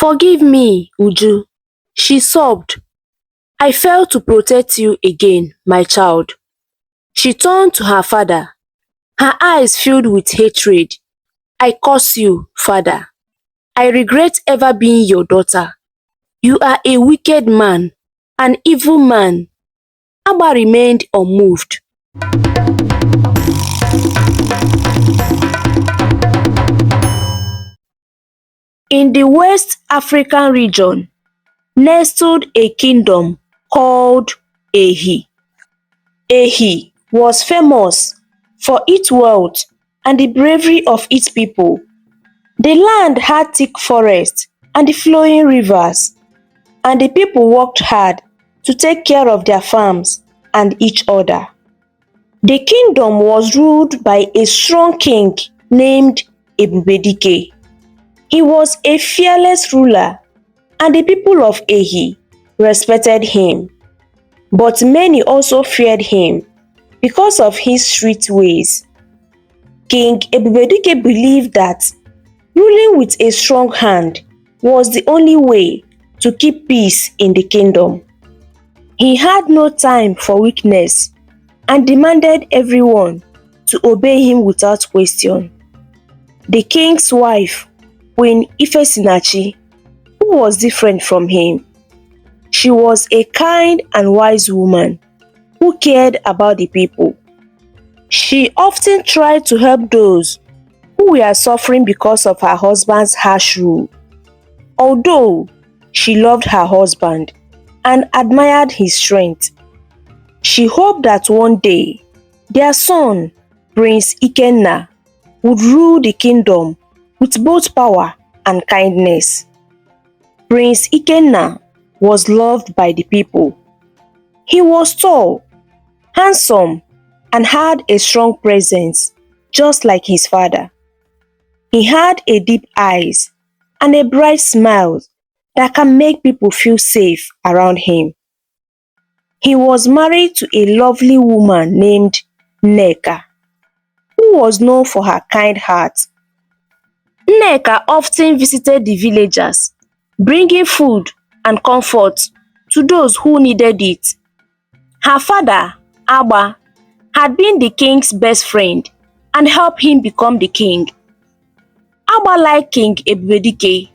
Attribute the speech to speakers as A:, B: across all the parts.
A: Forgive me, Uju, she sobbed. I failed to protect you again, my child. She turned to her father, her eyes filled with hatred. I curse you, father. I regret ever being your daughter. You are a wicked man, an evil man. Abba remained unmoved. In the West African region, nestled a kingdom called Ehi. Ehi was famous for its wealth and the bravery of its people. The land had thick forests and flowing rivers, and the people worked hard to take care of their farms and each other. The kingdom was ruled by a strong king named Ebubedike. He was a fearless ruler, and the people of Ehi respected him. But many also feared him because of his strict ways. King Ebubedike believed that ruling with a strong hand was the only way to keep peace in the kingdom. He had no time for weakness and demanded everyone to obey him without question. The king's wife, Queen Ifesinachi, who was different from him. She was a kind and wise woman who cared about the people. She often tried to help those who were suffering because of her husband's harsh rule. Although she loved her husband and admired his strength, she hoped that one day their son, Prince Ikenna, would rule the kingdom with both power and kindness. Prince Ikenna was loved by the people. He was tall, handsome, and had a strong presence, just like his father. He had a deep eyes and a bright smile that can make people feel safe around him. He was married to a lovely woman named Nneka, who was known for her kind heart. Nneka often visited the villagers, bringing food and comfort to those who needed it. Her father, Abba, had been the king's best friend and helped him become the king. Abba, like King Ebubedike,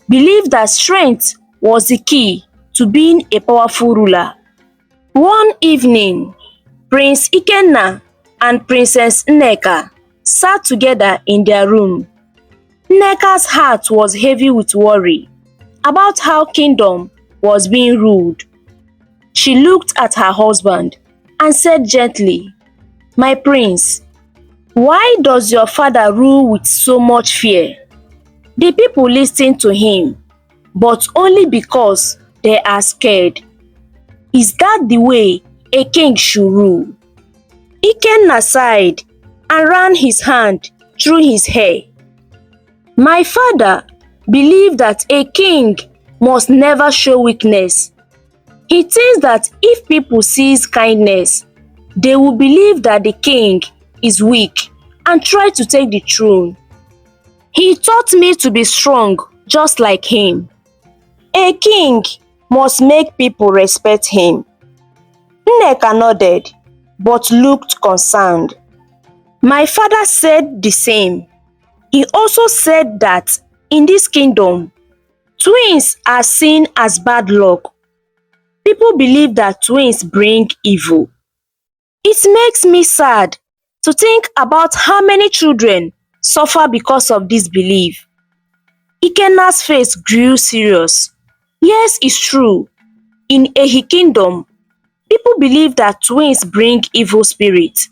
A: believed that strength was the key to being a powerful ruler. One evening, Prince Ikenna and Princess Nneka sat together in their room. Nneka's heart was heavy with worry about how kingdom was being ruled. She looked at her husband and said gently, "My prince, why does your father rule with so much fear? The people listen to him, but only because they are scared. Is that the way a king should rule?" Ikenna sighed and ran his hand through his hair. "My father believed that a king must never show weakness. He thinks that if people see kindness, they will believe that the king is weak and try to take the throne. He taught me to be strong just like him. A king must make people respect him." Nneka nodded but looked concerned. "My father said the same. He also said that in this kingdom, twins are seen as bad luck. People believe that twins bring evil. It makes me sad to think about how many children suffer because of this belief." Ikenna's face grew serious. Yes, it's true. In Ehi kingdom, people believe that twins bring evil spirits,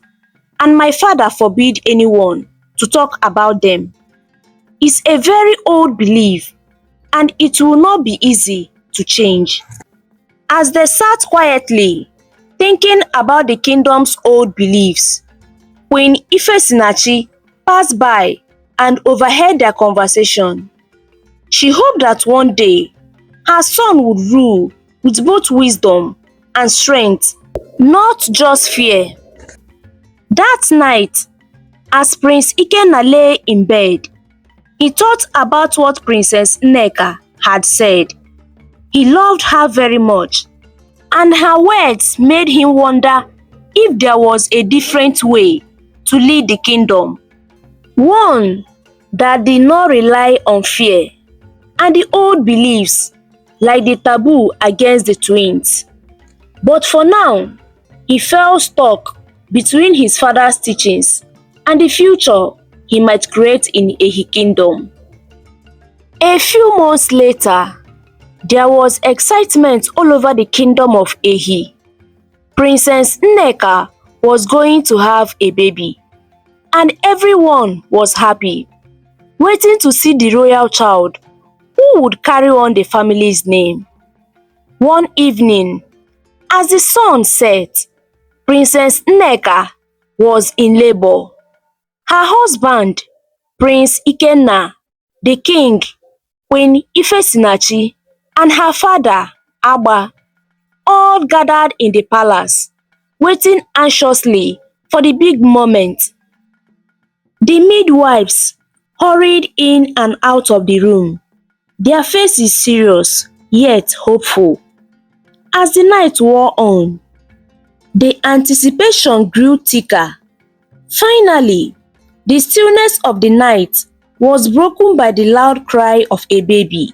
A: and my father forbid anyone to talk about them. It's a very old belief, and it will not be easy to change. As they sat quietly, thinking about the kingdom's old beliefs, Queen Ifesinachi passed by and overheard their conversation. She hoped that one day her son would rule with both wisdom and strength, not just fear. That night, as Prince Ikenna lay in bed, he thought about what Princess Nneka had said. He loved her very much, and her words made him wonder if there was a different way to lead the kingdom. One that did not rely on fear and the old beliefs like the taboo against the twins. But for now, he felt stuck between his father's teachings and the future he might create in a kingdom. A few months later, there was excitement all over the kingdom of Ehi. Princess Nneka was going to have a baby, and everyone was happy, waiting to see the royal child who would carry on the family's name. One evening, as the sun set, Princess Nneka was in labor. Her husband, Prince Ikenna, the king, Queen Ifesinachi, and her father, Agba, all gathered in the palace, waiting anxiously for the big moment. The midwives hurried in and out of the room, their faces serious yet hopeful. As the night wore on, the anticipation grew thicker. Finally, the stillness of the night was broken by the loud cry of a baby.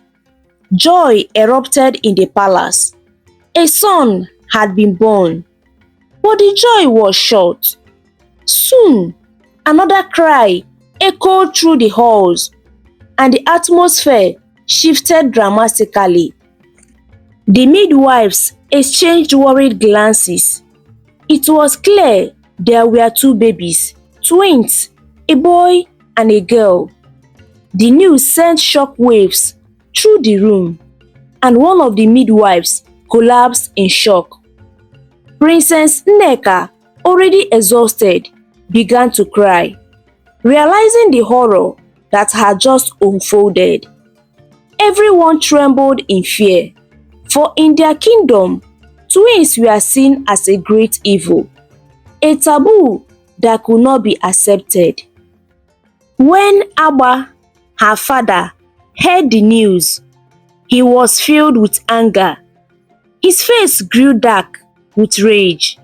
A: Joy erupted in the palace. A son had been born, but the joy was short. Soon, another cry echoed through the halls, and the atmosphere shifted dramatically. The midwives exchanged worried glances. It was clear there were two babies, twins, a boy and a girl. The news sent shock waves through the room, and one of the midwives collapsed in shock. Princess Nneka, already exhausted, began to cry, realizing the horror that had just unfolded. Everyone trembled in fear, for in their kingdom, twins were seen as a great evil, a taboo that could not be accepted. When Agba, her father, heard the news, he was filled with anger. His face grew dark with rage.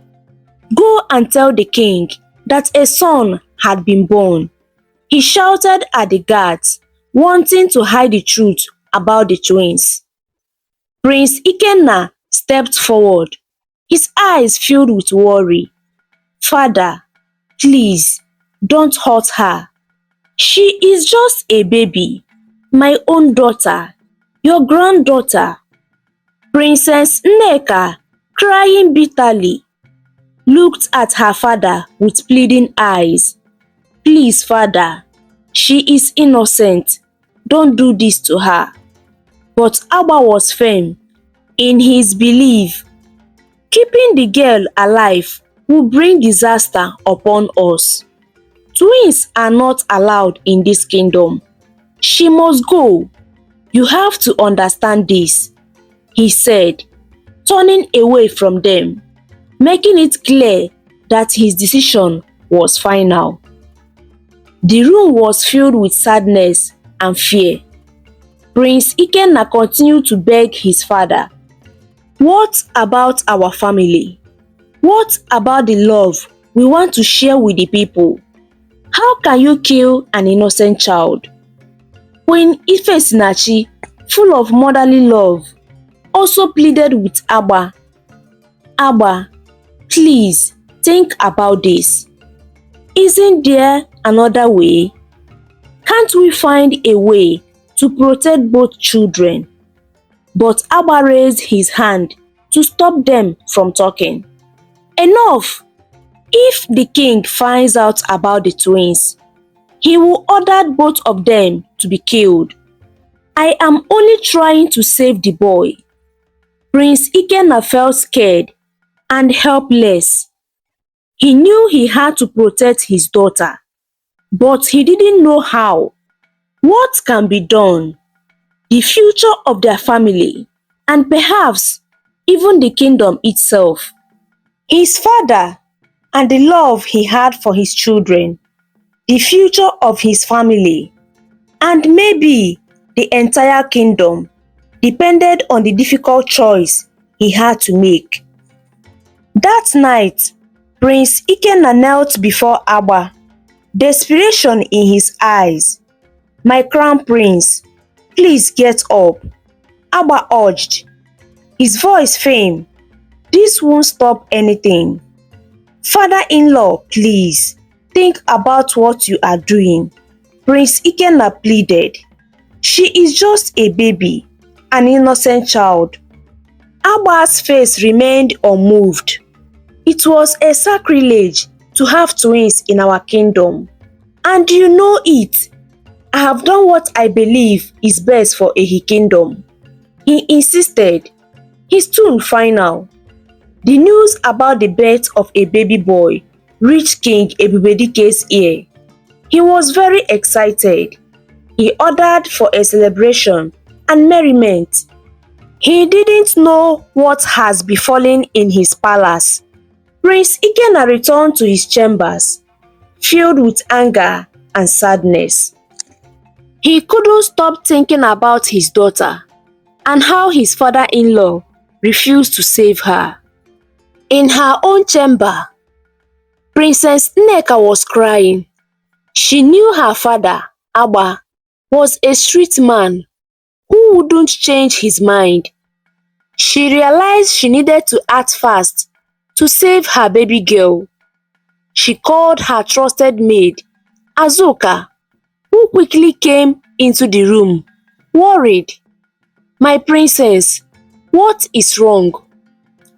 A: "Go and tell the king that a son had been born," he shouted at the guards, wanting to hide the truth about the twins. Prince Ikenna stepped forward, his eyes filled with worry. "Father, please, don't hurt her. She is just a baby, my own daughter, your granddaughter." Princess Nneka, crying bitterly, looked at her father with pleading eyes. "Please, father, she is innocent. Don't do this to her." But Agba was firm in his belief. Keeping the girl alive will bring disaster upon us. Twins are not allowed in this kingdom. She must go. You have to understand this, he said, turning away from them, making it clear that his decision was final. The room was filled with sadness and fear. Prince Ikenna continued to beg his father, "What about our family? What about the love we want to share with the people? How can you kill an innocent child?" Queen Ifesinachi, full of motherly love, also pleaded with Agba. "Agba, please think about this. Isn't there another way? Can't we find a way to protect both children?" But Agba raised his hand to stop them from talking. "Enough! If the king finds out about the twins, he will order both of them to be killed. I am only trying to save the boy." Prince Ikenna felt scared and helpless. He knew he had to protect his daughter, but he didn't know how. What can be done? The future of their family, and perhaps even the kingdom itself. His father and the love he had for his children, the future of his family, and maybe the entire kingdom depended on the difficult choice he had to make. That night, Prince Ikenna knelt before Agba, desperation in his eyes. "My crown prince, please get up," Agba urged, his voice firm. "This won't stop anything. Father-in-law, please, think about what you are doing," Prince Ikenna pleaded. "She is just a baby, an innocent child." Agba's face remained unmoved. "It was a sacrilege to have twins in our kingdom, and you know it. I have done what I believe is best for Ehi kingdom," he insisted, his tone final. The news about the birth of a baby boy reached King Ebubedike's ear. He was very excited. He ordered for a celebration and merriment. He didn't know what has befallen in his palace. Prince Ikenna returned to his chambers, filled with anger and sadness. He couldn't stop thinking about his daughter and how his father-in-law refused to save her. In her own chamber, Princess Nneka was crying. She knew her father, Agba, was a street man who wouldn't change his mind. She realized she needed to act fast to save her baby girl. She called her trusted maid, Azuka, who quickly came into the room, worried. "My princess, what is wrong?"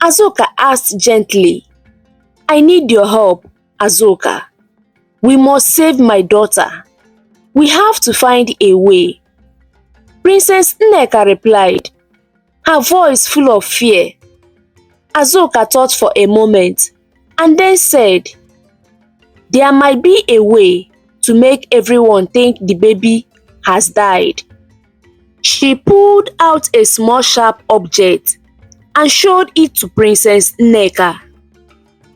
A: Azuka asked gently. "I need your help, Azuka. We must save my daughter. We have to find a way." Princess Nneka replied, her voice full of fear. Azuka thought for a moment and then said, "There might be a way to make everyone think the baby has died." She pulled out a small sharp object and showed it to Princess Nneka.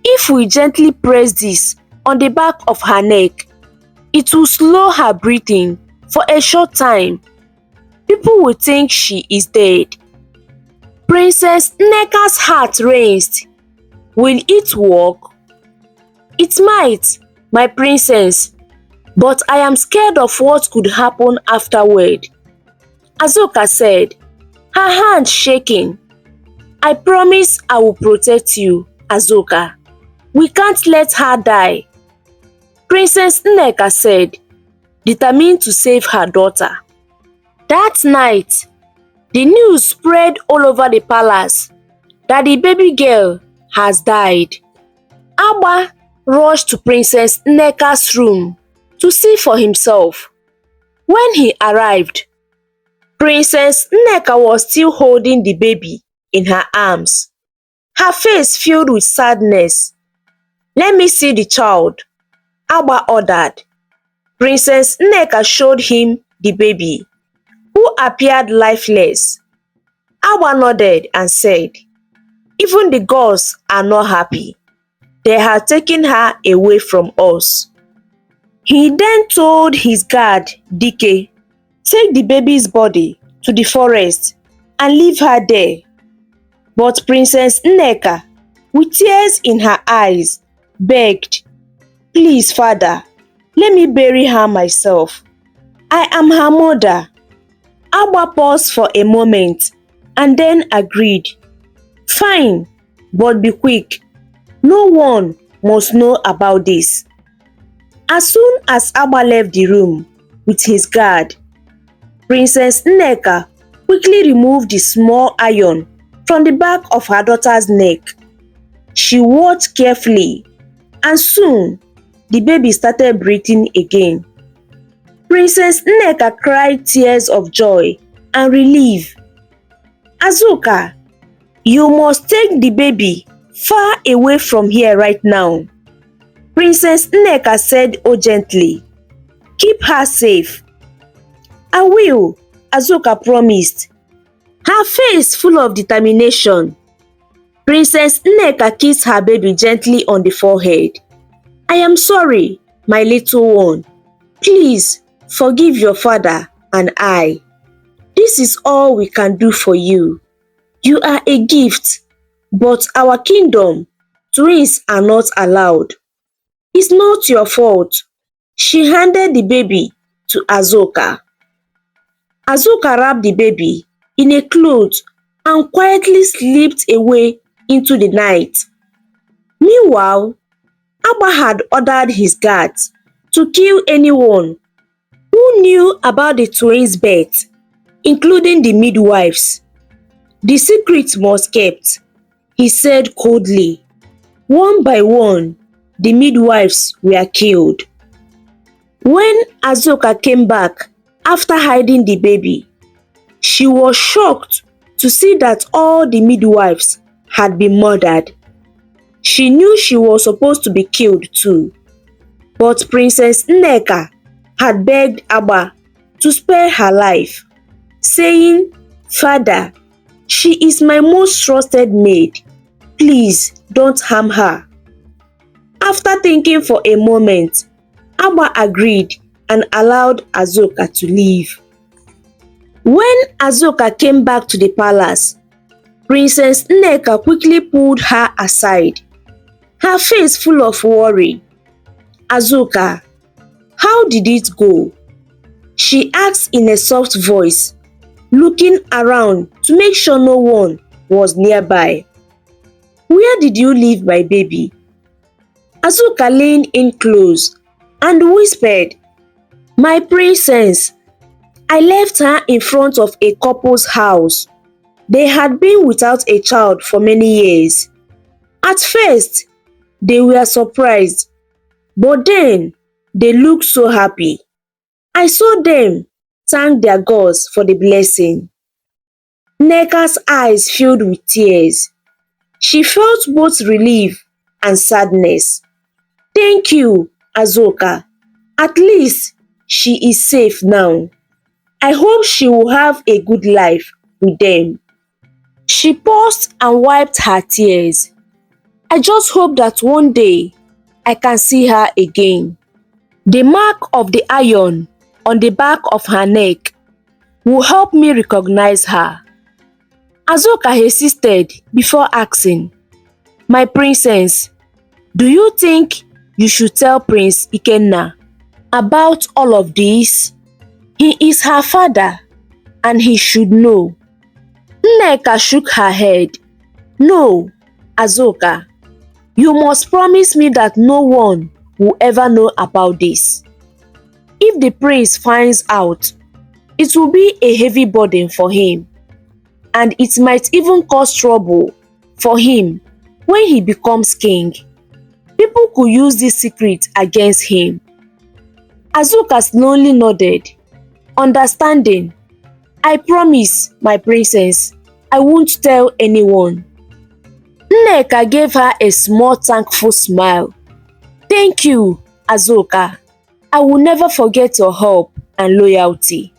A: "If we gently press this on the back of her neck, it will slow her breathing for a short time. People will think she is dead." Princess Nneka's heart raced. "Will it work?" "It might, my princess, but I am scared of what could happen afterward," Azuka said, her hand shaking. "I promise I will protect you, Azuka. We can't let her die," Princess Nneka said, determined to save her daughter. That night, the news spread all over the palace that the baby girl has died. Agba rushed to Princess Nneka's room to see for himself. When he arrived, Princess Nneka was still holding the baby in her arms, her face filled with sadness. "Let me see the child," Agba ordered. Princess Nneka showed him the baby, who appeared lifeless. Agba nodded and said, "Even the gods are not happy. They have taken her away from us." He then told his guard, Dike, "Take the baby's body to the forest and leave her there." But Princess Nneka, with tears in her eyes, begged, "Please, father, let me bury her myself. I am her mother." Agba paused for a moment and then agreed. "Fine, but be quick. No one must know about this." As soon as Agba left the room with his guard, Princess Nneka quickly removed the small iron from the back of her daughter's neck. She watched carefully, and soon the baby started breathing again. Princess Nneka cried tears of joy and relief. "Azuka, you must take the baby far away from here right now," Princess Nneka said urgently. "Keep her safe." "I will," Azuka promised, her face full of determination. Princess Nneka kissed her baby gently on the forehead. "I am sorry, my little one. Please forgive your father and I." This is all we can do for you. You are a gift, but our kingdom, twins are not allowed. It's not your fault. She handed the baby to Azuka. Azuka wrapped the baby in a cloth and quietly slipped away into the night. Meanwhile, Abba had ordered his guards to kill anyone who knew about the twins' birth, including the midwives. The secret was kept, he said coldly. One by one, the midwives were killed. When Azuka came back after hiding the baby, she was shocked to see that all the midwives had been murdered. She knew she was supposed to be killed too, but Princess Nneka had begged Abba to spare her life, saying, "Father, she is my most trusted maid. Please don't harm her." After thinking for a moment, Abba agreed and allowed Azuka to leave. When Azuka came back to the palace, Princess Nneka quickly pulled her aside, her face full of worry. "Azuka, how did it go?" she asked in a soft voice, looking around to make sure no one was nearby. "Where did you leave my baby?" Azuka leaned in close and whispered, "My princess, I left her in front of a couple's house. They had been without a child for many years. At first, they were surprised, but then they looked so happy. I saw them thank their gods for the blessing." Nneka's eyes filled with tears. She felt both relief and sadness. "Thank you, Azuka. At least she is safe now. I hope she will have a good life with them." She paused and wiped her tears. "I just hope that one day I can see her again. The mark of the iron on the back of her neck will help me recognize her." Azuka hesitated before asking, "My princess, do you think you should tell Prince Ikenna about all of this? He is her father and he should know." Nneka shook her head. "No, Azuka, you must promise me that no one will ever know about this. If the prince finds out, it will be a heavy burden for him, and it might even cause trouble for him when he becomes king. People could use this secret against him." Azuka slowly nodded, understanding. "I promise, my princess, I won't tell anyone." Nneka gave her a small thankful smile. "Thank you, Azuka. I will never forget your help and loyalty."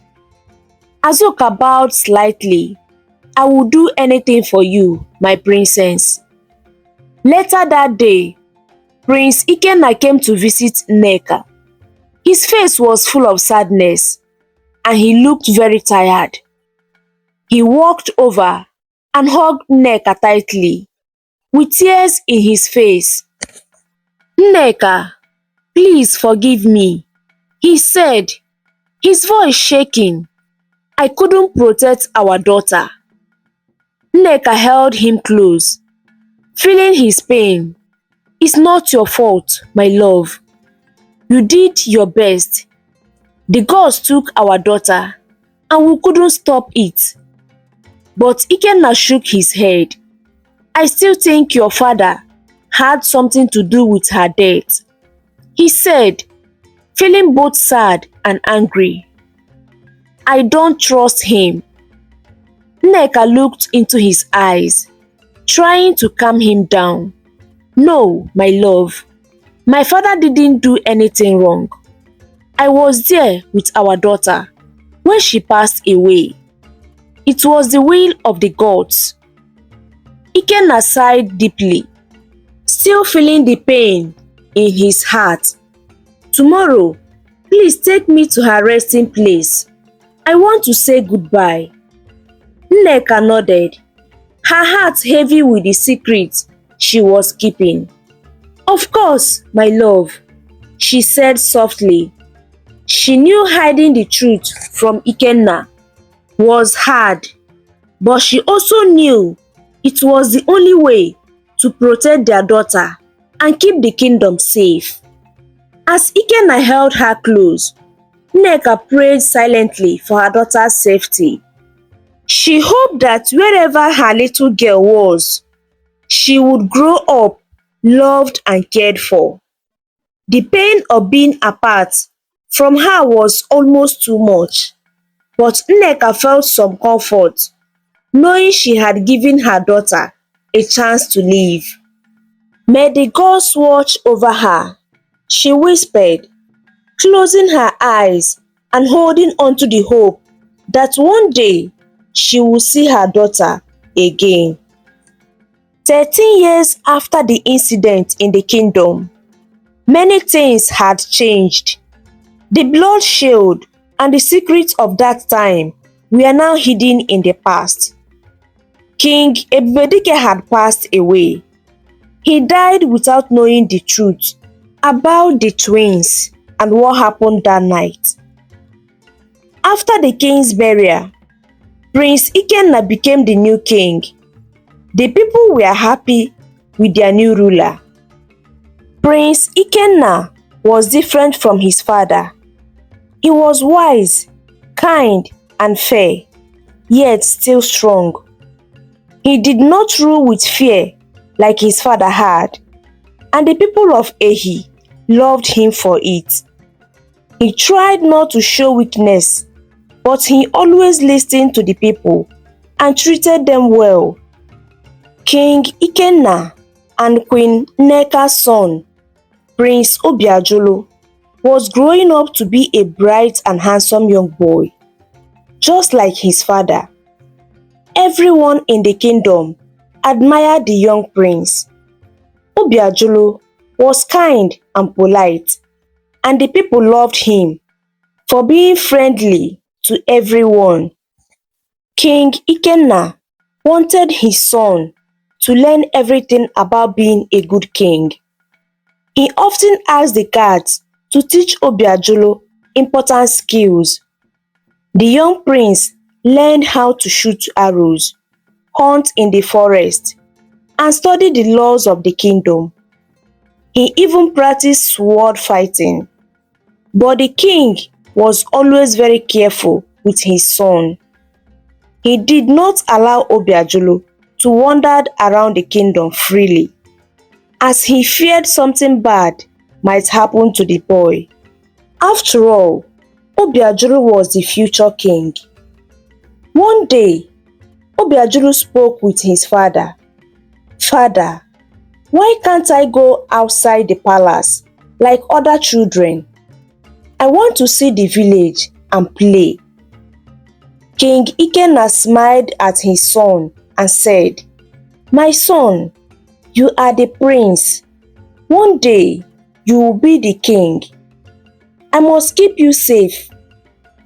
A: Azuka bowed slightly. "I will do anything for you, my princess." Later that day, Prince Ikenna came to visit Nneka. His face was full of sadness and he looked very tired. He walked over and hugged Nneka tightly, with tears in his face. "Nneka, please forgive me," he said, his voice shaking. "I couldn't protect our daughter." Nneka held him close, feeling his pain. "It's not your fault, my love. You did your best. The gods took our daughter and we couldn't stop it." But Ikenna shook his head. "I still think your father had something to do with her death," he said, feeling both sad and angry. "I don't trust him." Nneka looked into his eyes, trying to calm him down. "No, my love. My father didn't do anything wrong. I was there with our daughter when she passed away. It was the will of the gods." Ikenna sighed deeply, still feeling the pain in his heart. "Tomorrow, please take me to her resting place." I want to say goodbye. Nneka nodded, her heart heavy with the secret she was keeping. Of course, my love, she said softly. She knew hiding the truth from Ikenna was hard, but she also knew it was the only way to protect their daughter and keep the kingdom safe. As Ikenna held her close, Nneka prayed silently for her daughter's safety. She hoped that wherever her little girl was, she would grow up loved and cared for. The pain of being apart from her was almost too much, but Nneka felt some comfort knowing she had given her daughter a chance to live. May the gods watch over her, she whispered, closing her eyes and holding on to the hope that one day she would see her daughter again. 13 years after the incident in the kingdom, many things had changed. The blood shield and the secrets of that time were now hidden in the past. King Ebubedike had passed away. He died without knowing the truth about the twins and what happened that night. After the king's burial, Prince Ikenna became the new king. The people were happy with their new ruler. Prince Ikenna was different from his father. He was wise, kind, and fair, yet still strong. He did not rule with fear like his father had, and the people of Ehi loved him for it. He tried not to show weakness, but he always listened to the people and treated them well. King Ikenna and Queen Nneka's son, Prince Obiajulu, was growing up to be a bright and handsome young boy, just like his father. Everyone in the kingdom admired the young prince. Obiajulu was kind and polite, and the people loved him for being friendly to everyone. King Ikenna wanted his son to learn everything about being a good king. He often asked the guards to teach Obiajulu important skills. The young prince learned how to shoot arrows, hunt in the forest, and study the laws of the kingdom. He even practiced sword fighting. But the king was always very careful with his son. He did not allow Obiajulu to wander around the kingdom freely, as he feared something bad might happen to the boy. After all, Obiajulu was the future king. One day, Obiajulu spoke with his father. "Father, why can't I go outside the palace like other children? I want to see the village and play." King Ikenna smiled at his son and said, "My son, you are the prince. One day, you will be the king. I must keep you safe.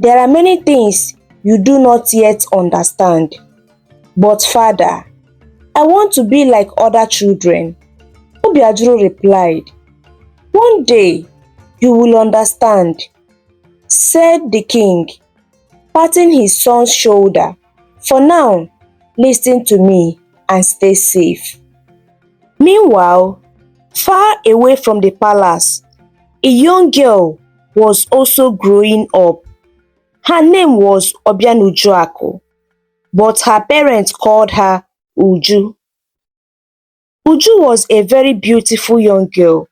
A: There are many things you do not yet understand. But father, I want to be like other children." Obiajulu replied, "One day, you will understand," said the king, patting his son's shoulder. "For now, listen to me and stay safe." Meanwhile, far away from the palace, a young girl was also growing up. Her name was Obianujuako, but her parents called her Uju. Uju was a very beautiful young girl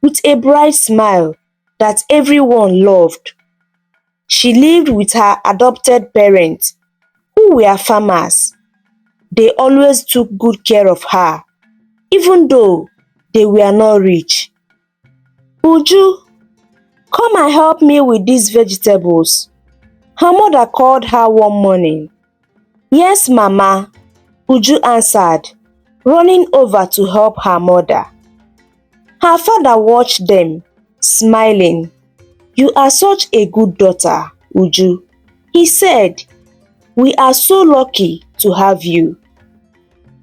A: with a bright smile that everyone loved. She lived with her adopted parents, who were farmers. They always took good care of her, even though they were not rich. "Uju, come and help me with these vegetables," her mother called her one morning. "Yes, Mama," Uju answered, running over to help her mother. Her father watched them, smiling. "You are such a good daughter, Uju. He said, "We are so lucky to have you."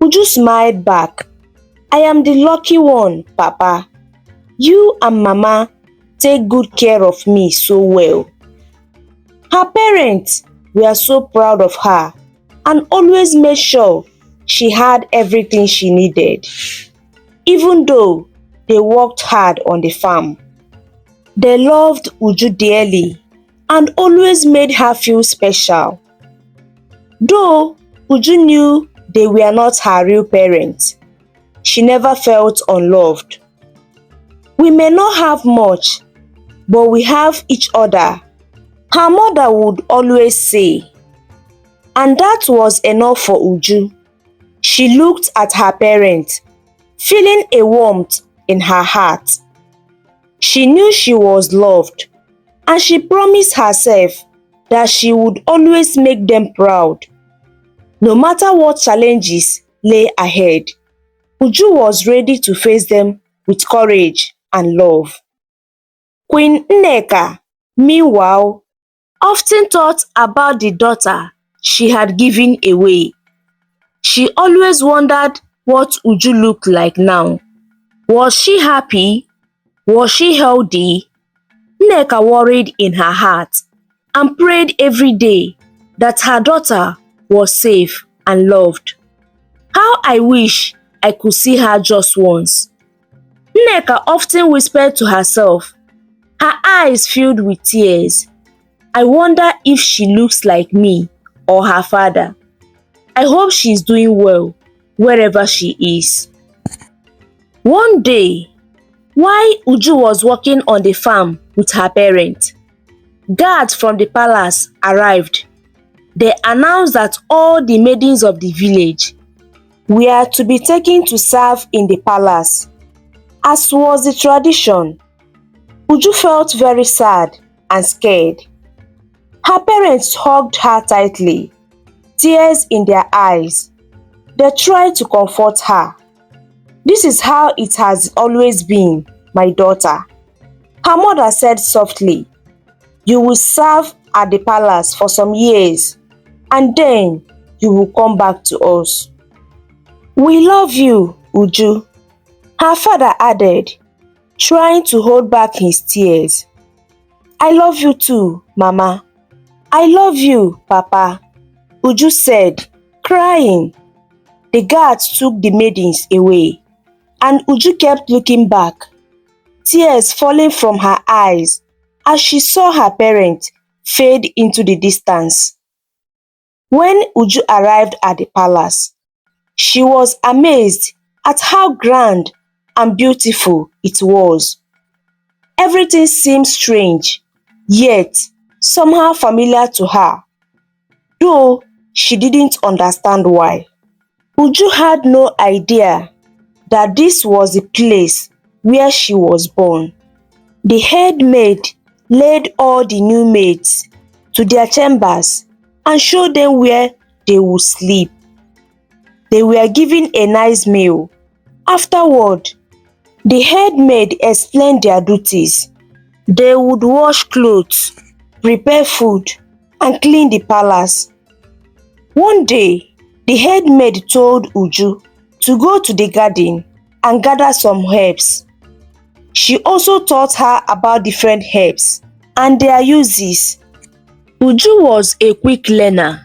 A: Uju smiled back. "I am the lucky one, Papa. You and Mama take good care of me so well." Her parents were so proud of her and always made sure she had everything she needed, even though they worked hard on the farm. They loved Uju dearly and always made her feel special. Though Uju knew they were not her real parents, she never felt unloved. "We may not have much, but we have each other," her mother would always say. And that was enough for Uju. She looked at her parents, feeling a warmth in her heart. She knew she was loved, and she promised herself that she would always make them proud. No matter what challenges lay ahead, Uju was ready to face them with courage and love. Queen Nneka, meanwhile, often thought about the daughter she had given away. She always wondered what Uju looked like now. Was she happy? Was she healthy? Nneka worried in her heart and prayed every day that her daughter was safe and loved. "How I wish I could see her just once," Nneka often whispered to herself, her eyes filled with tears. "I wonder if she looks like me or her father. I hope she's doing well wherever she is." One day, while Uju was working on the farm with her parents, guards from the palace arrived. They announced that all the maidens of the village were to be taken to serve in the palace. As was the tradition, Uju felt very sad and scared. Her parents hugged her tightly, tears in their eyes. They tried to comfort her. "This is how it has always been, my daughter," her mother said softly. "You will serve at the palace for some years, and then you will come back to us." "We love you, Uju," her father added, trying to hold back his tears. "I love you too, Mama. I love you, Papa," Uju said, crying. The guards took the maidens away, and Uju kept looking back, tears falling from her eyes as she saw her parents fade into the distance. When Uju arrived at the palace, she was amazed at how grand and beautiful it was. Everything seemed strange, yet somehow familiar to her, though she didn't understand why. Uju had no idea that this was the place where she was born. The head maid led all the new maids to their chambers and showed them where they would sleep. They were given a nice meal. Afterward, the head maid explained their duties. They would wash clothes, prepare food, and clean the palace. One day, the head maid told Uju to go to the garden and gather some herbs. She also taught her about different herbs and their uses. Uju was a quick learner,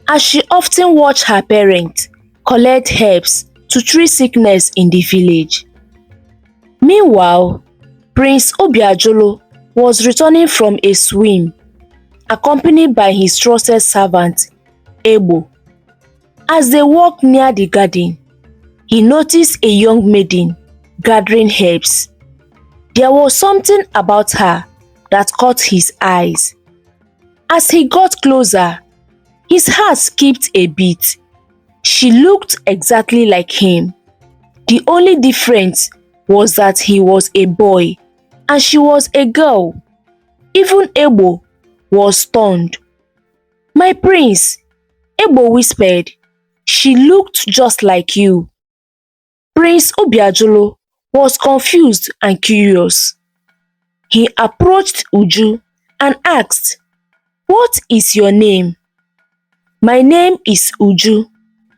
A: as she often watched her parents collect herbs to treat sickness in the village. Meanwhile, Prince Obiajulu was returning from a swim, accompanied by his trusted servant, Igbo. As they walked near the garden, he noticed a young maiden gathering herbs. There was something about her that caught his eyes. As he got closer, his heart skipped a beat. She looked exactly like him. The only difference was that he was a boy and she was a girl. Even Igbo was stunned. "My prince," Igbo whispered, "she looked just like you." Prince Obiajulu was confused and curious. He approached Uju and asked, "What is your name?" "My name is Uju,"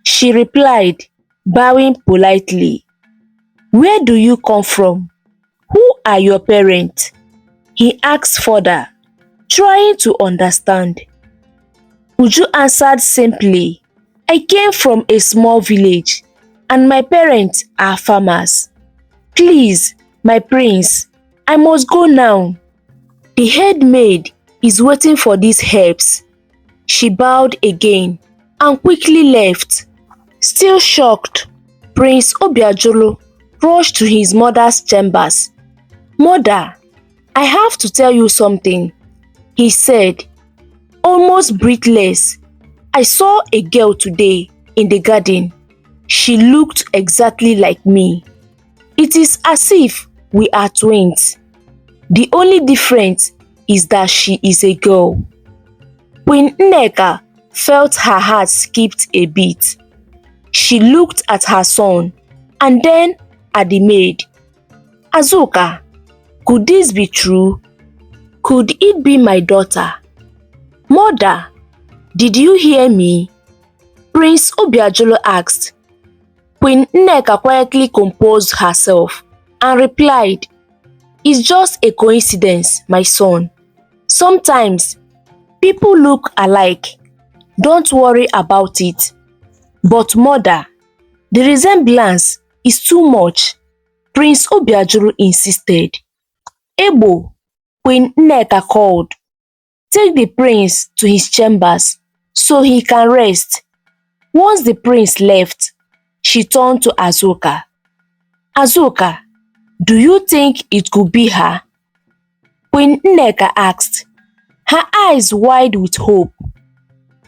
A: she replied, bowing politely. "Where do you come from? Who are your parents?" he asked further, trying to understand. Uju answered simply, "I came from a small village and my parents are farmers. Please, my prince, I must go now. The head maid is waiting for these herbs." She bowed again and quickly left. Still shocked, Prince Obiajulu rushed to his mother's chambers. "Mother, I have to tell you something," he said, almost breathless. "I saw a girl today in the garden. She looked exactly like me. It is as if we are twins. The only difference is that she is a girl." Queen Nneka felt her heart skipped a beat. She looked at her son and then at the maid. "Azuka, could this be true? Could it be my daughter?" "Mother, did you hear me?" Prince Obiajulu asked. Queen Nneka quietly composed herself and replied, "It's just a coincidence, my son. Sometimes people look alike. Don't worry about it." "But mother, the resemblance is too much," Prince Obiajulu insisted. "Ebo," Queen Nneka called, "take the prince to his chambers so he can rest." Once the prince left, she turned to Azuka. "Azuka, do you think it could be her?" Queen Nneka asked, her eyes wide with hope.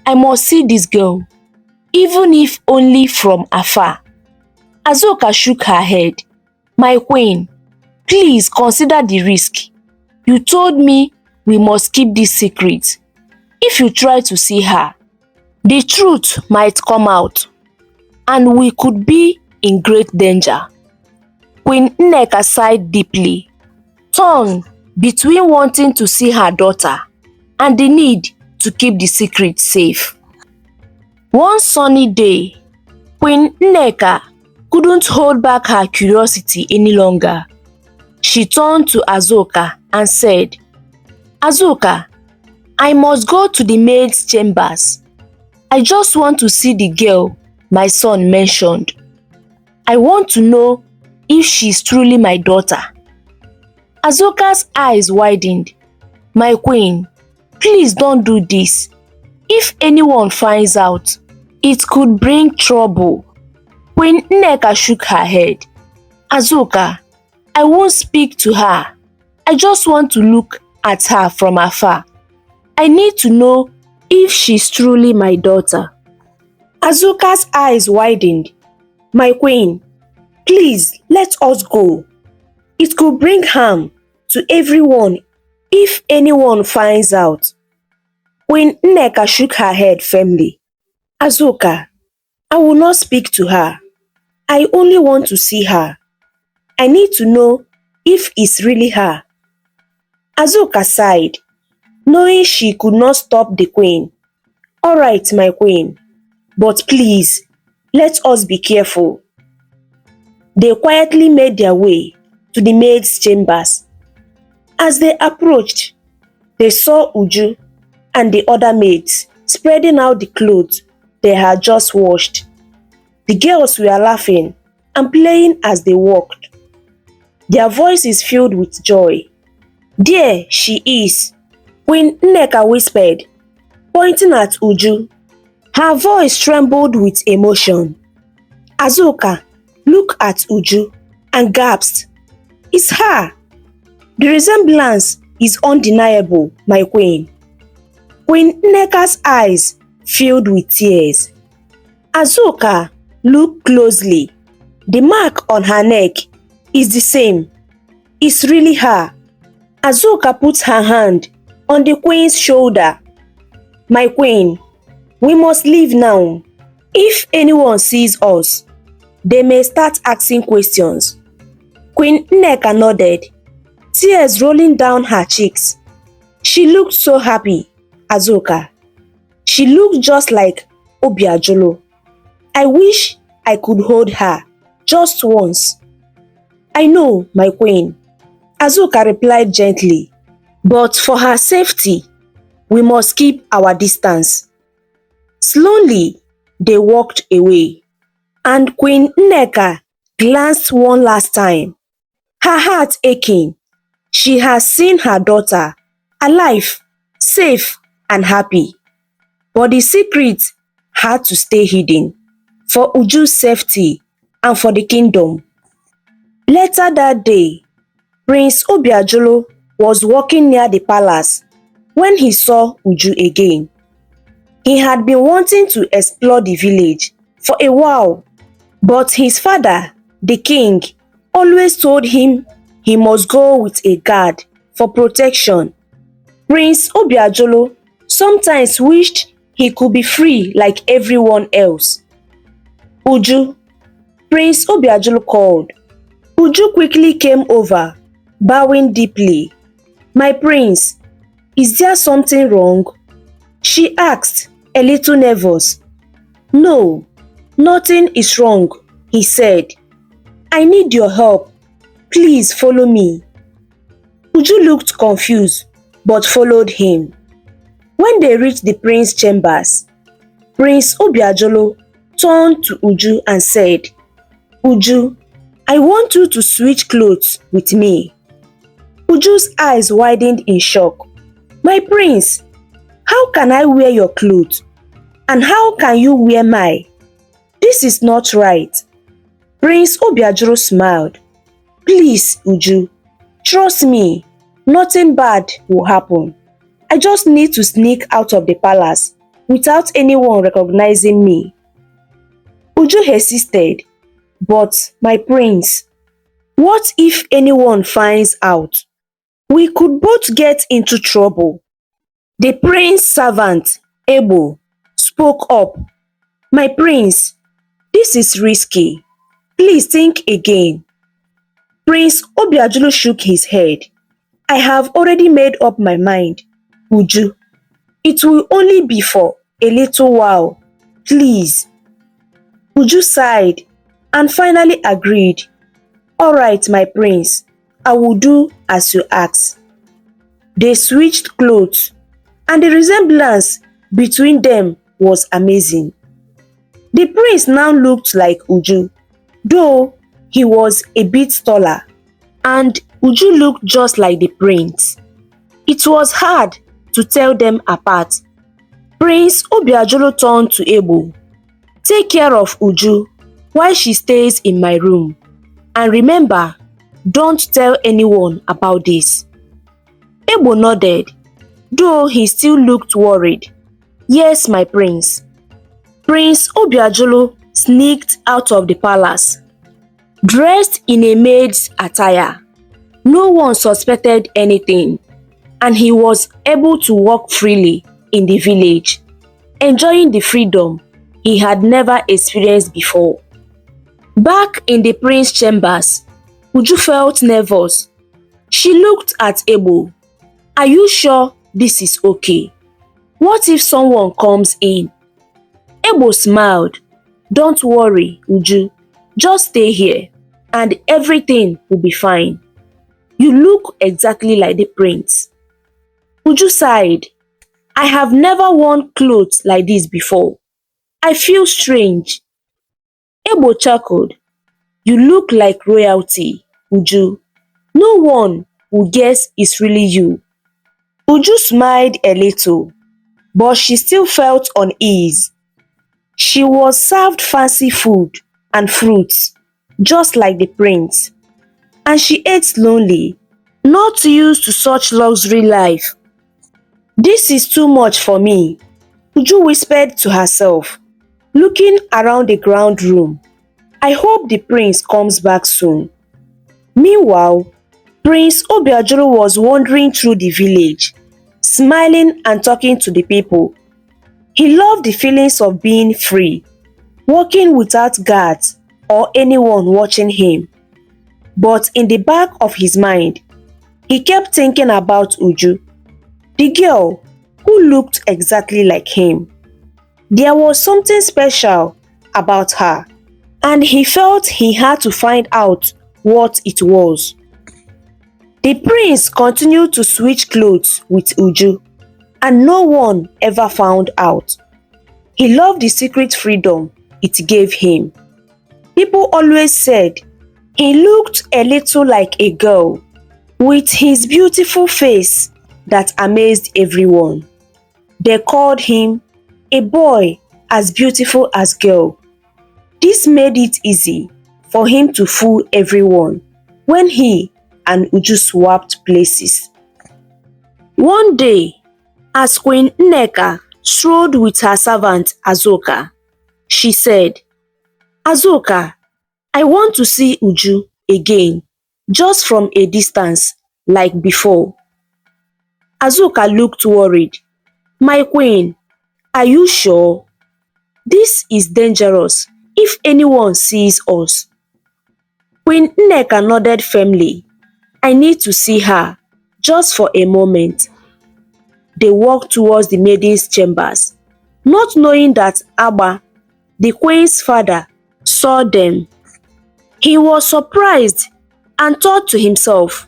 A: "I must see this girl, even if only from afar." Azuka shook her head. "My queen, please consider the risk. You told me we must keep this secret. If you try to see her, the truth might come out, and we could be in great danger." Queen Nneka sighed deeply, torn between wanting to see her daughter and the need to keep the secret safe. One sunny day, Queen Nneka couldn't hold back her curiosity any longer. She turned to Azuka and said, "Azuka, I must go to the maid's chambers. I just want to see the girl my son mentioned. I want to know if she's truly my daughter." Azuka's eyes widened. "My queen, please don't do this. If anyone finds out, it could bring trouble." Queen Nneka shook her head. "Azuka, I won't speak to her. I just want to look at her from afar. I need to know if she's truly my daughter." Azuka's eyes widened. "My queen, please let us go. It could bring harm to everyone if anyone finds out." Queen Nneka shook her head firmly. "Azuka, I will not speak to her. I only want to see her. I need to know if it's really her." Azuka sighed, knowing she could not stop the queen. "All right, my queen, but please, let us be careful." They quietly made their way to the maid's chambers. As they approached, they saw Uju and the other maids spreading out the clothes they had just washed. The girls were laughing and playing as they walked. Their voices filled with joy. "There she is," Queen Nneka whispered, pointing at Uju. Her voice trembled with emotion. Azuka looked at Uju and gasped, "It's her! The resemblance is undeniable, my queen." Queen Nneka's eyes filled with tears. Azuka looked closely. The mark on her neck is the same. It's really her. Azuka put her hand on the queen's shoulder. "My queen, we must leave now. If anyone sees us, they may start asking questions." Queen Nneka nodded, tears rolling down her cheeks. She looked so happy Azuka. She looked just like Obiajulu. I wish I could hold her just once. I know, my queen, Azuka replied gently, but for her safety, we must keep our distance. Slowly, they walked away, and Queen Nneka glanced one last time, her heart aching. She has seen her daughter alive, safe, and happy. But the secret had to stay hidden for Uju's safety and for the kingdom. Later that day, Prince Obiajulu was walking near the palace when he saw Uju again. He had been wanting to explore the village for a while, but his father, the king, always told him he must go with a guard for protection. Prince Obiajulu sometimes wished he could be free like everyone else. Uju, Prince Obiajulu called. Uju quickly came over, bowing deeply. My prince, is there something wrong? She asked, a little nervous. No, nothing is wrong, he said. I need your help. Please follow me. Uju looked confused, but followed him. When they reached the prince's chambers, Prince Obiajulu turned to Uju and said, Uju, I want you to switch clothes with me. Uju's eyes widened in shock. My prince, how can I wear your clothes? And how can you wear mine? This is not right. Prince Obiajulu smiled. Please, Uju, trust me, nothing bad will happen. I just need to sneak out of the palace without anyone recognizing me. Uju hesitated. But, my prince, what if anyone finds out? We could both get into trouble. The prince's servant, Igbo, spoke up. My prince, this is risky. Please think again. Prince Obiajulu shook his head. I have already made up my mind, Uju. It will only be for a little while. Please. Uju sighed and finally agreed. All right, my prince, I will do as you ask. They switched clothes, and the resemblance between them was amazing. The prince now looked like Uju, though he was a bit taller, and Uju looked just like the prince. It was hard to tell them apart. Prince Obiajulu turned to Igbo. Take care of Uju while she stays in my room. And remember, don't tell anyone about this. Igbo nodded, though he still looked worried. Yes, my prince. Prince Obiajulu sneaked out of the palace, dressed in a maid's attire. No one suspected anything, and he was able to walk freely in the village, enjoying the freedom he had never experienced before. Back in the prince's chambers, Uju felt nervous. She looked at Igbo. Are you sure this is okay? What if someone comes in? Igbo smiled. Don't worry, Uju. Just stay here, and everything will be fine. You look exactly like the prince. Uju sighed. I have never worn clothes like this before. I feel strange. Igbo chuckled. You look like royalty, Uju. No one will guess it's really you. Uju smiled a little, but she still felt uneasy. She was served fancy food and fruits, just like the prince, and she ate slowly, not used to such luxury life. This is too much for me, Uju whispered to herself, looking around the ground room. I hope the prince comes back soon. Meanwhile, Prince Obiajulu was wandering through the village, smiling and talking to the people. He loved the feelings of being free, walking without guards or anyone watching him. But in the back of his mind, he kept thinking about Uju. The girl, who looked exactly like him. There was something special about her, and he felt he had to find out what it was. The prince continued to switch clothes with Uju, and no one ever found out. He loved the secret freedom it gave him. People always said he looked a little like a girl, with his beautiful face that amazed everyone. They called him a boy as beautiful as girl. This made it easy for him to fool everyone when he and Uju swapped places. One day, as Queen Nneka strolled with her servant Azuka, she said, "Azuka, I want to see Uju again, just from a distance, like before." Azuka looked worried. "My queen, are you sure? This is dangerous if anyone sees us." Queen Nneka nodded firmly. "I need to see her, just for a moment." They walked towards the maiden's chambers, not knowing that Agba, the queen's father, saw them. He was surprised and thought to himself,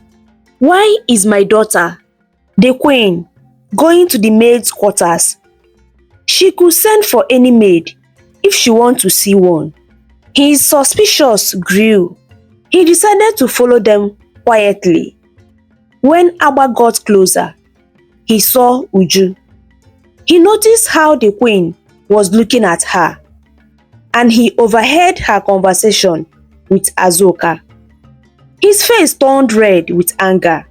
A: "Why is my daughter, the queen, going to the maid's quarters? She could send for any maid if she wants to see one." His suspicions grew. He decided to follow them quietly. When Agba got closer, he saw Uju. He noticed how the queen was looking at her, and he overheard her conversation with Azuka. His face turned red with anger.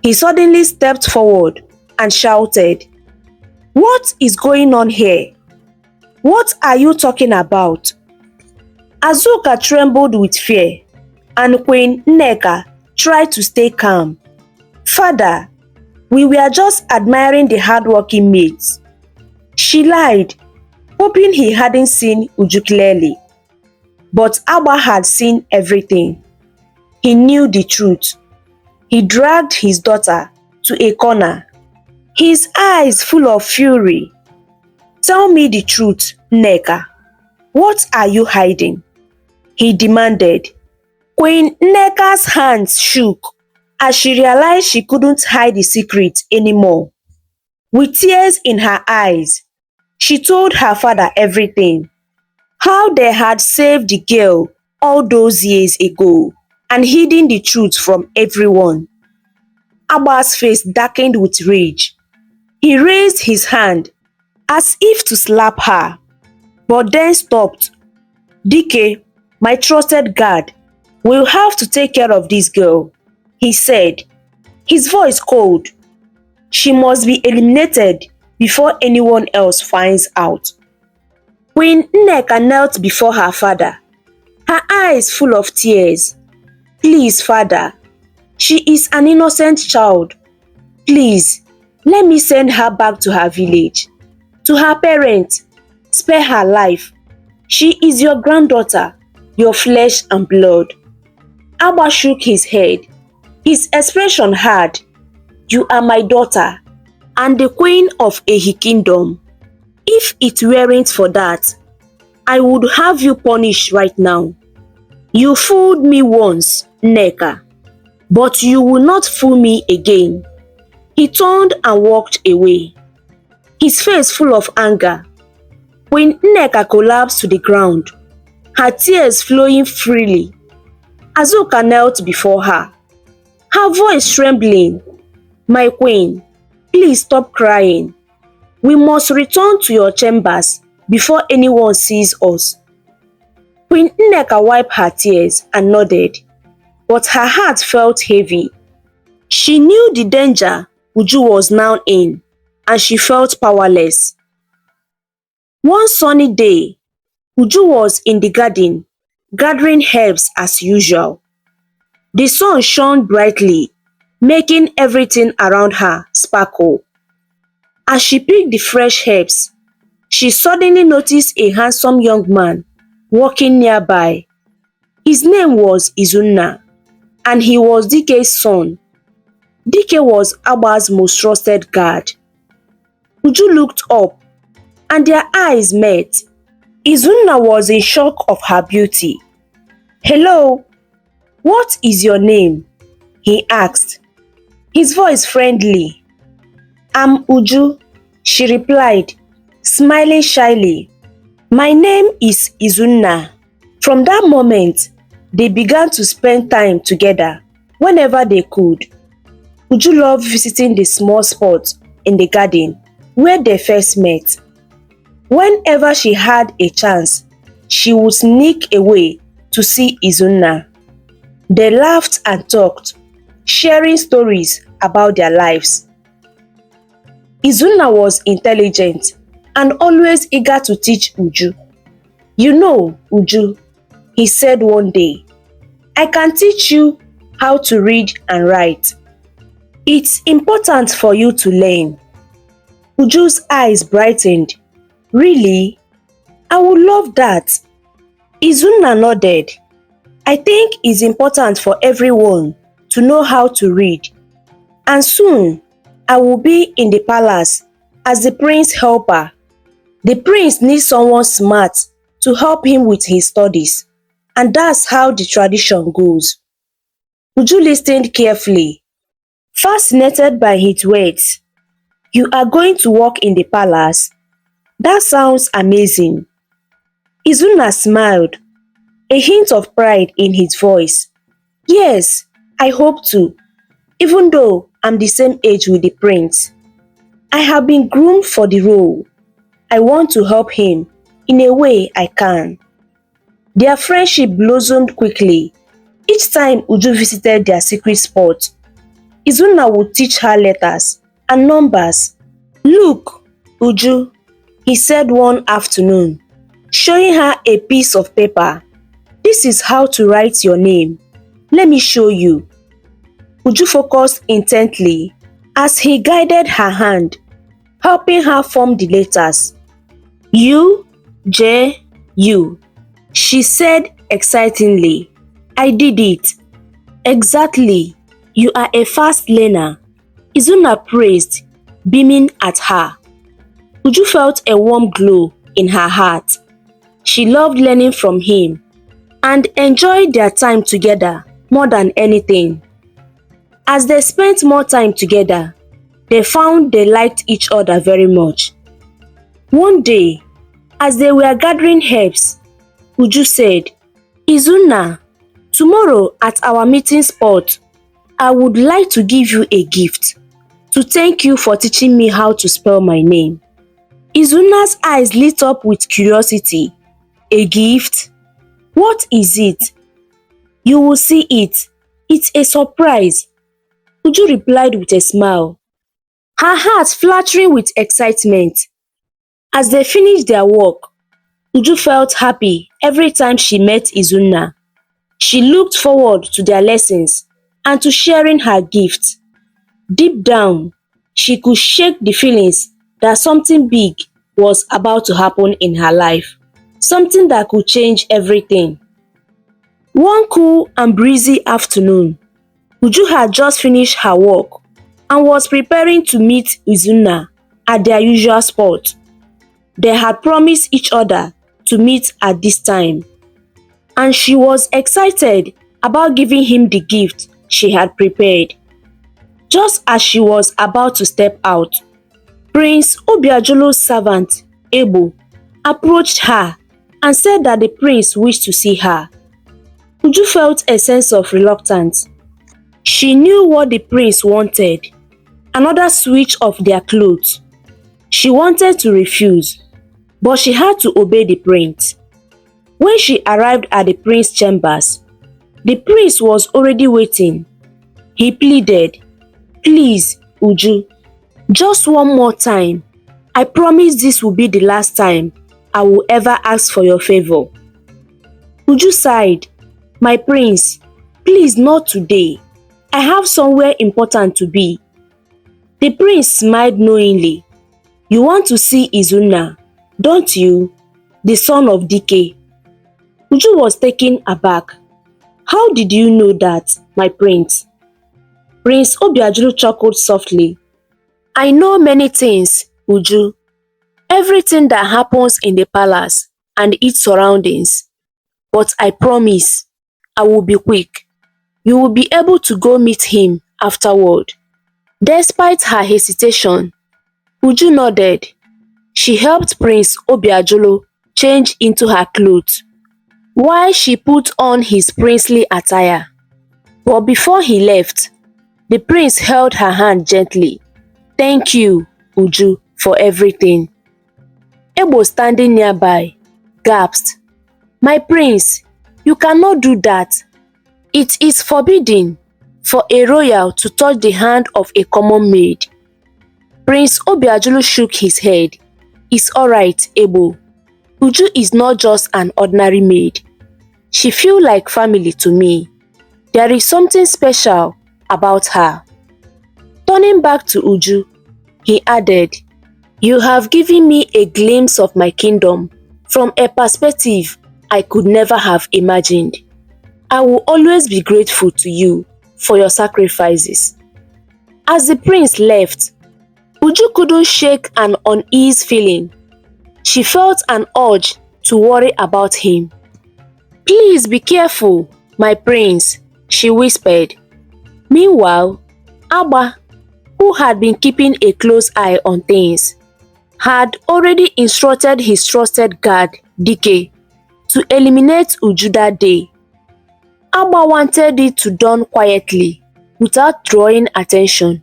A: He suddenly stepped forward and shouted, "What is going on here? What are you talking about?" Azuka trembled with fear, and Queen Nneka tried to stay calm. "Father, we were just admiring the hardworking maids." She lied, hoping he hadn't seen Uju clearly. But Agba had seen everything. He knew the truth. He dragged his daughter to a corner, his eyes full of fury. "Tell me the truth, Nneka. What are you hiding?" he demanded. Queen Nneka's hands shook as she realized she couldn't hide the secret anymore. With tears in her eyes, she told her father everything. How they had saved the girl all those years ago and hidden the truth from everyone. Agba's face darkened with rage. He raised his hand as if to slap her, but then stopped. "Dike, my trusted guard, will have to take care of this girl," he said, his voice cold. "She must be eliminated before anyone else finds out." Queen Nneka knelt before her father, her eyes full of tears. "Please, father, she is an innocent child. Please, let me send her back to her village, to her parents. Spare her life. She is your granddaughter, your flesh and blood." Agba shook his head, his expression hard. "You are my daughter and the queen of Ehi Kingdom. If it weren't for that, I would have you punished right now. You fooled me once, Nneka, but you will not fool me again." He turned and walked away, his face full of anger. Queen Nneka collapsed to the ground, her tears flowing freely. Azuka knelt before her, her voice trembling. "My queen, please stop crying. We must return to your chambers before anyone sees us." Queen Nneka wiped her tears and nodded, but her heart felt heavy. She knew the danger Uju was now in, and she felt powerless. One sunny day, Uju was in the garden, gathering herbs as usual. The sun shone brightly, making everything around her sparkle. As she picked the fresh herbs, she suddenly noticed a handsome young man walking nearby. His name was Isuna, and he was Dike's son. Dike was Agba's most trusted guard. Uju looked up and their eyes met. Izuna was in shock of her beauty. "Hello, what is your name?" he asked, his voice friendly. "I'm Uju," she replied, smiling shyly. "My name is Isuna." From that moment, they began to spend time together whenever they could. Uju loved visiting the small spot in the garden where they first met. Whenever she had a chance, she would sneak away to see Izuna. They laughed and talked, sharing stories about their lives. Izuna was intelligent and always eager to teach Uju. "You know, Uju," he said one day, "I can teach you how to read and write. It's important for you to learn." Uju's eyes brightened. "Really? I would love that." Izuna nodded. "I think it's important for everyone to know how to read. And soon, I will be in the palace as the prince's helper. The prince needs someone smart to help him with his studies, and that's how the tradition goes." Uju listened carefully, fascinated by his words. "You are going to work in the palace? That sounds amazing." Izuna smiled, a hint of pride in his voice. "Yes, I hope to, even though I'm the same age with the prince. I have been groomed for the role. I want to help him in a way I can." Their friendship blossomed quickly. Each time Uju visited their secret spot, Izuna would teach her letters and numbers. "Look, Uju," he said one afternoon, showing her a piece of paper. "This is how to write your name. Let me show you." Uju focused intently as he guided her hand, helping her form the letters. "U, J, U," she said excitingly. "I did it." "Exactly. You are a fast learner," Izuna praised, beaming at her. Uju felt a warm glow in her heart. She loved learning from him and enjoyed their time together more than anything. As they spent more time together, they found they liked each other very much. One day, as they were gathering herbs, Uju said, "Izuna, tomorrow at our meeting spot, I would like to give you a gift to thank you for teaching me how to spell my name." Izuna's eyes lit up with curiosity. "A gift? What is it?" "You will see it. It's a surprise," Uju replied with a smile, her heart fluttering with excitement. As they finished their work, Uju felt happy every time she met Izuna. She looked forward to their lessons and to sharing her gift. Deep down, she could shake the feelings that something big was about to happen in her life, something that could change everything. One cool and breezy afternoon, Uju had just finished her work and was preparing to meet Izuna at their usual spot. They had promised each other to meet at this time, and she was excited about giving him the gift she had prepared. Just as she was about to step out, Prince Obiajulu's servant, Ebo, approached her and said that the prince wished to see her. Uju felt a sense of reluctance. She knew what the prince wanted, another switch of their clothes. She wanted to refuse, but she had to obey the prince. When she arrived at the prince's chambers, the prince was already waiting. He pleaded, "Please, Uju, just one more time. I promise this will be the last time I will ever ask for your favor." Uju sighed, "My prince, please not today. I have somewhere important to be." The prince smiled knowingly. "You want to see Izuna, don't you? The son of Dike." Uju was taken aback. "How did you know that, my prince?" Prince Obiajulu chuckled softly. "I know many things Uju, everything that happens in the palace and its surroundings, but I promise I will be quick. You will be able to go meet him afterward." Despite her hesitation, Uju nodded. She helped Prince Obiajulu change into her clothes while she put on his princely attire. But before he left, the prince held her hand gently. "Thank you, Uju, for everything." Ebo, standing nearby, gasped, "My prince, you cannot do that. It is forbidden for a royal to touch the hand of a common maid." Prince Obiajulu shook his head. "It's alright, Ebo. Uju is not just an ordinary maid. She feels like family to me. There is something special about her." Turning back to Uju, he added, "You have given me a glimpse of my kingdom from a perspective I could never have imagined. I will always be grateful to you for your sacrifices." As the prince left, Uju couldn't shake an uneasy feeling. She felt an urge to worry about him. "Please be careful, my prince," she whispered. Meanwhile, Agba, who had been keeping a close eye on things, had already instructed his trusted guard, Dike, to eliminate Uju that day. Agba wanted it to done quietly, without drawing attention.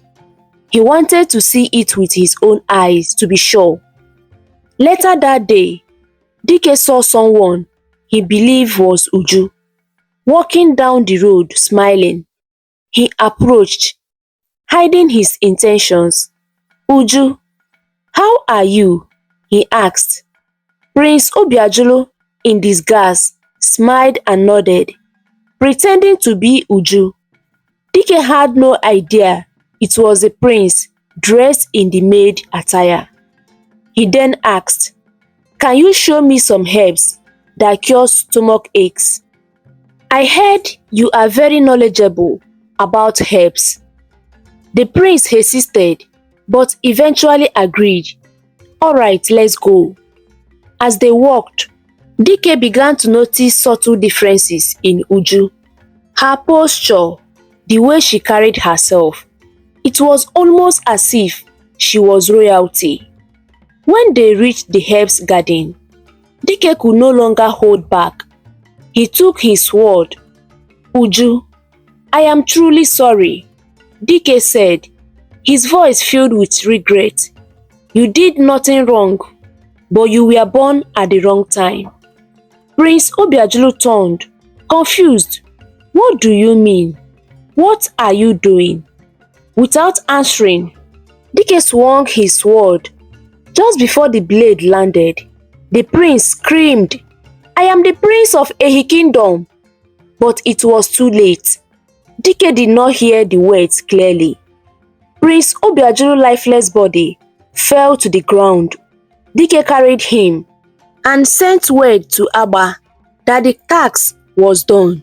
A: He wanted to see it with his own eyes to be sure. Later that day, Dike saw someone he believed was Uju, walking down the road smiling. He approached, hiding his intentions. "Uju, how are you?" he asked. Prince Obiajulu, in disgust, smiled and nodded, pretending to be Uju. Dike had no idea it was the prince dressed in the maid attire. He then asked, "Can you show me some herbs that cure stomach aches? I heard you are very knowledgeable about herbs." The prince hesitated, but eventually agreed. "Alright, let's go." As they walked, Dike began to notice subtle differences in Uju. Her posture, the way she carried herself, it was almost as if she was royalty. When they reached the herbs garden, Dike could no longer hold back. He took his sword. "Uju, I am truly sorry," Dike said, his voice filled with regret. "You did nothing wrong, but you were born at the wrong time." Prince Obiajulu turned, confused. "What do you mean? What are you doing?" Without answering, Dike swung his sword. Just before the blade landed, the prince screamed, "I am the prince of Ehi Kingdom!" But it was too late. Dike did not hear the words clearly. Prince Obiajulu's lifeless body fell to the ground. Dike carried him and sent word to Agba that the task was done.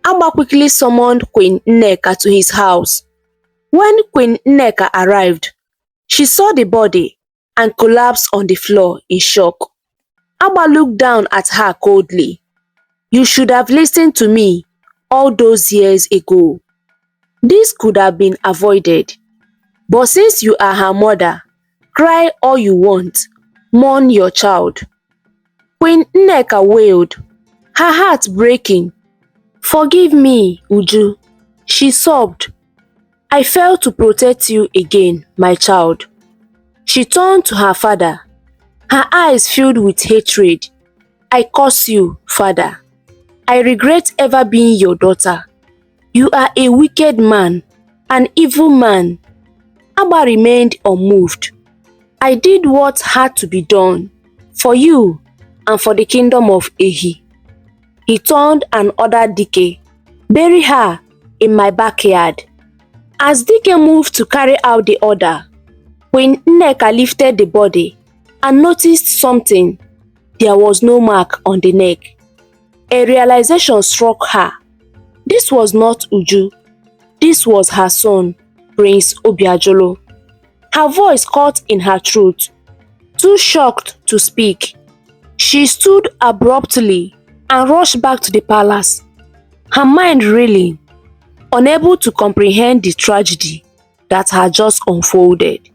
A: Agba quickly summoned Queen Nneka to his house. When Queen Nneka arrived, she saw the body and collapsed on the floor in shock. Agba looked down at her coldly. "You should have listened to me all those years ago. This could have been avoided. But since you are her mother, cry all you want, mourn your child." Queen Nneka wailed, her heart breaking. "Forgive me, Uju," she sobbed. "I failed to protect you again, my child." She turned to her father, her eyes filled with hatred. "I curse you, father. I regret ever being your daughter. You are a wicked man, an evil man." Agba remained unmoved. "I did what had to be done, for you and for the kingdom of Ehi." He turned and ordered Dike, "Bury her in my backyard." As Dike moved to carry out the order, Queen Nneka lifted the body and noticed something. There was no mark on the neck. A realization struck her. This was not Uju. This was her son, Prince Obiajulu. Her voice caught in her throat. Too shocked to speak, she stood abruptly and rushed back to the palace, her mind reeling, unable to comprehend the tragedy that had just unfolded.